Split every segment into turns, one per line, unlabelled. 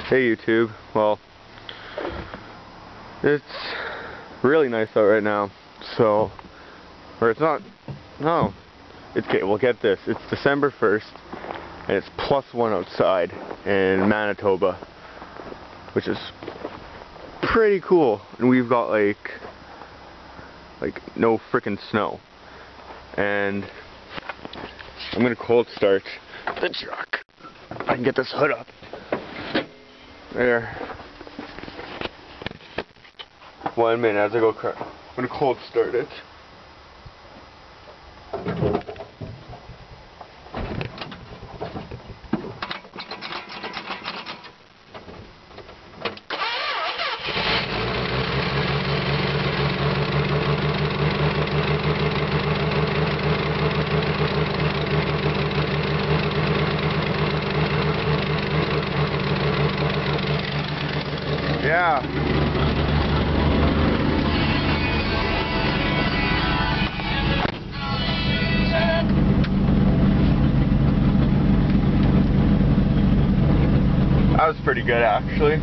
Hey YouTube, well, it's really nice out right now, so, or it's not, no, it's, okay, well get this, it's December 1st, and it's +1 outside in Manitoba, which is pretty cool, and we've got like no frickin' snow, and I'm gonna cold start the truck. I can get this hood up. There. 1 minute as I go I'm gonna cold start it. Yeah. That was pretty good, actually.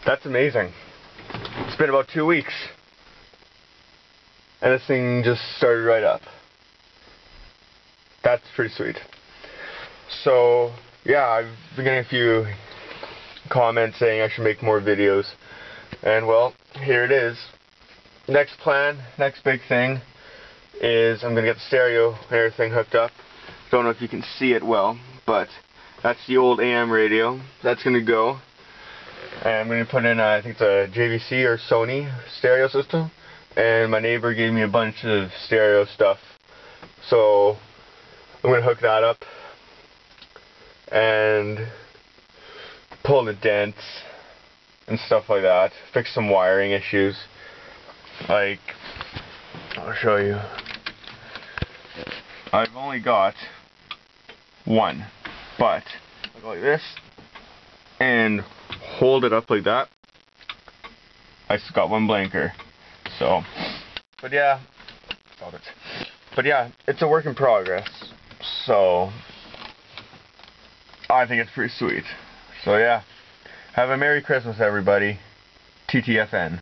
That's amazing. It's been about 2 weeks. And this thing just started right up. That's pretty sweet. So, yeah, I've been getting a few comments saying I should make more videos. And well, here it is. Next plan, next big thing is I'm going to get the stereo and everything hooked up. Don't know if you can see it well, but that's the old AM radio. That's going to go. And I'm going to put in, I think it's a JVC or Sony stereo system. And my neighbor gave me a bunch of stereo stuff. So I'm going to hook that up and pull the dents and stuff like that. Fix some wiring issues. Like, I'll show you. I've only got one, but I go like this and hold it up like that. I just got one blanker. So, but yeah, stop it. But yeah, it's a work in progress. So, I think it's pretty sweet. So yeah, have a Merry Christmas, everybody. TTFN.